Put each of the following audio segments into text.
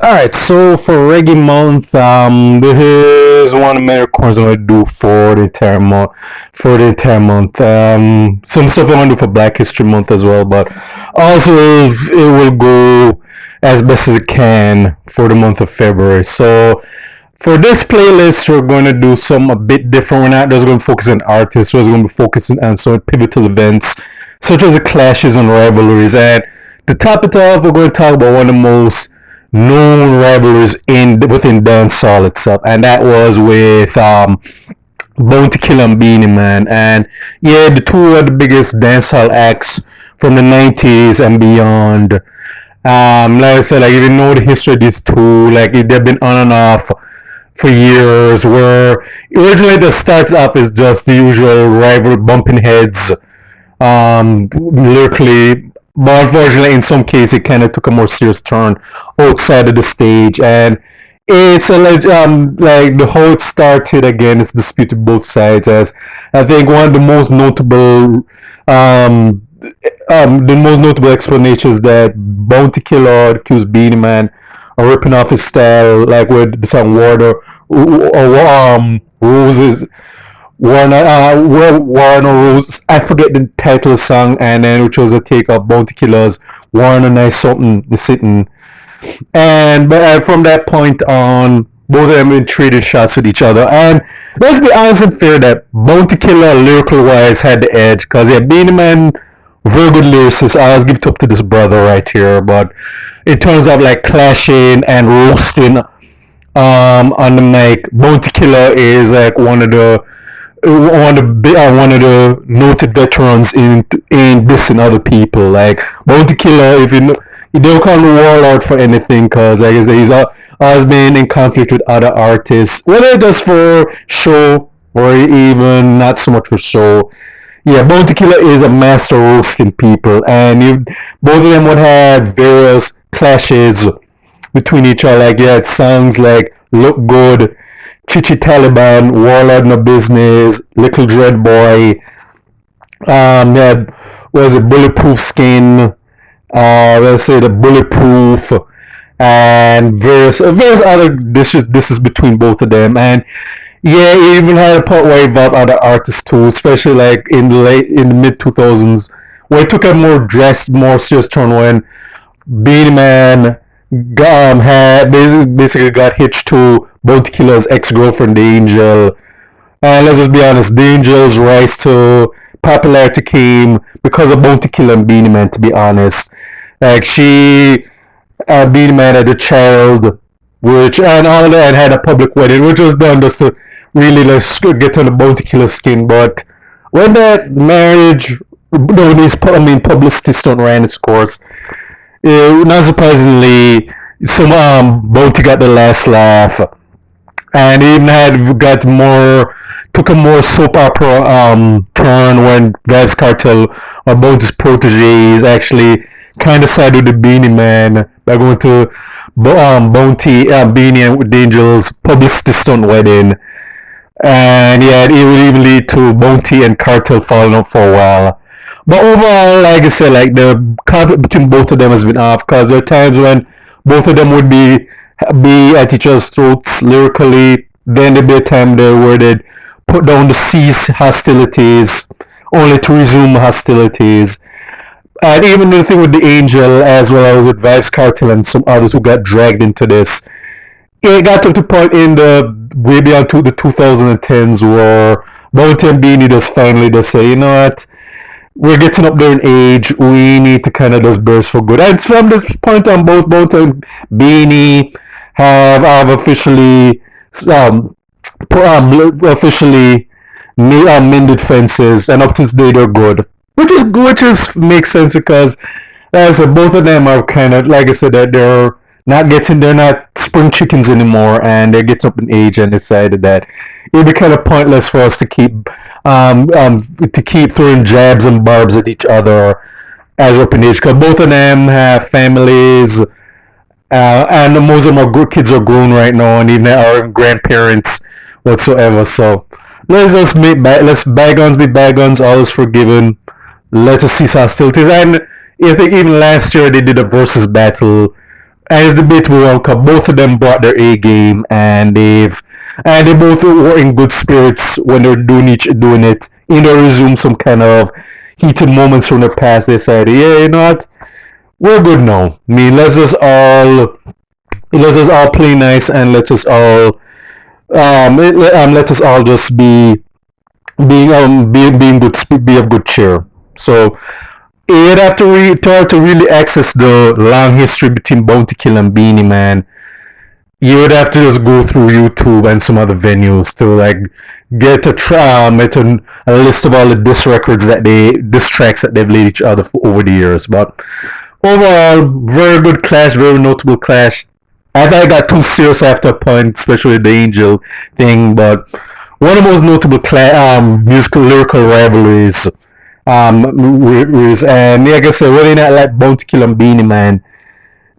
Alright, so for Reggae Month, this is one of the recordings I'm gonna do for the entire month. Some stuff I'm gonna do for Black History Month as well, but also it will go as best as it can for the month of February. So for this playlist, we're going to do some a bit different. We're not just going to focus on artists. We're going to be focusing on some pivotal events, such as the clashes and rivalries. And to top it off, we're going to talk about one of the most known rivalries in within dancehall itself, and that was with Bounty Killer and Beenie Man. And yeah, the two are the biggest dancehall acts from the 90s and beyond. Like I said, like if you know the history of these two, like they've been on and off for years. Where originally it started off as just the usual rival bumping heads, lyrically, but unfortunately, in some cases, it kind of took a more serious turn outside of the stage, and it's like the whole it started again. It's disputed both sides, as I think one of the most notable explanations that Bounty Killer accused Beenie Man of ripping off his style, like with the song "Water" or "Roses." Warner Rose, I forget the title of the song, and then which was a take of Bounty Killer's Warner Nice Something the Sitting. And but from that point on, both of them been trading shots with each other. And let's be honest and fair that Bounty Killer, lyrical wise, had the edge. Because yeah, Beenie Man, very good lyricist. I always give it up to this brother right here. But in terms of like clashing and roasting on the mic, Bounty Killer is like one of the noted veterans in dissing other people. Like Bounty Killer, if you know, you don't call the warlord for anything, because like I said, he's always been in conflict with other artists, whether just for show or even not so much for show. Yeah, Bounty Killer is a master roasting people, and both of them would have various clashes between each other. Like yeah, songs like "Look Good," Chichi Taliban, Warlord No Business, Little Dread Boy, yeah, was it Bulletproof Skin, let's say the Bulletproof, and various other dishes between both of them. And yeah, he even had a part where he involved other artists too, especially like in the mid 2000s, where it took a more serious turn when Beenie Man had basically got hitched to Bounty Killer's ex-girlfriend, the Angel. And let's just be honest, the Angel's rise to popularity came because of Bounty Killer and Beenie Man, to be honest. Like Beenie Man had a child, which, and all of that, and had a public wedding, which was done just to really get on the Bounty Killer skin. But when that marriage, publicity stunt ran its course, not surprisingly, some Bounty got the last laugh, and even took a more soap opera turn when Vybz Kartel, or Bounty's proteges, actually kind of sided with the Beenie Man by going to Bounty, Beenie and Angel's publicity stunt wedding. And yeah, it would even lead to Bounty and Kartel falling up for a while. But overall, like I said, like the conflict between both of them has been off, because there are times when both of them would be at each other's throats lyrically. Then there'd be a time there where they'd put down the cease hostilities, only to resume hostilities. And even the thing with the Angel, as well as with Vybz Kartel and some others who got dragged into this, it got to the point in the way beyond the 2010s where Bounty and Beenie just finally just say, you know what, we're getting up there in age, we need to kind of just burst for good. And from this point on, both Bounty and Beenie have officially mended fences, and up to this day they're good, which is makes sense, because as I said, both of them are kind of, like I said, that they're not spring chickens anymore, and they're getting up in age, and decided that it'd be kind of pointless for us to keep throwing jabs and barbs at each other as we're up in age, because both of them have families, and most of them kids are grown right now, and even our grandparents whatsoever. So let's bygones be bygones, all is forgiven. Let us cease hostilities. And I think even last year they did a versus battle and it's debatable one because both of them brought their A game, and they both were in good spirits when they're doing it. You know, resume some kind of heated moments from the past. They said, yeah, you know what, we're good now. I mean, let's just all play nice, and let us all just being good, be of good cheer. So you'd have to really access the long history between Bounty Kill and Beanie Man. You would have to just go through YouTube and some other venues to like get a list of all the diss tracks that they've laid each other for over the years. But overall, very good clash, very notable clash. I thought I got too serious after a point, especially the Angel thing. But one of the most notable musical lyrical rivalries. And like I said, whether or not like Bounty Kill and Beanie Man,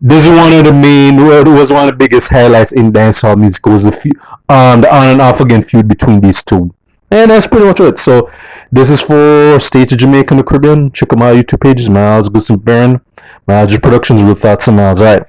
this is one of the main, was one of the biggest highlights in dancehall music, was the on and off again feud between these two. And that's pretty much it. So this is for State of Jamaica and the Caribbean. Check out my YouTube pages, Miles Goodson Baron, Miles Productions, Real Thoughts and Miles. Alright.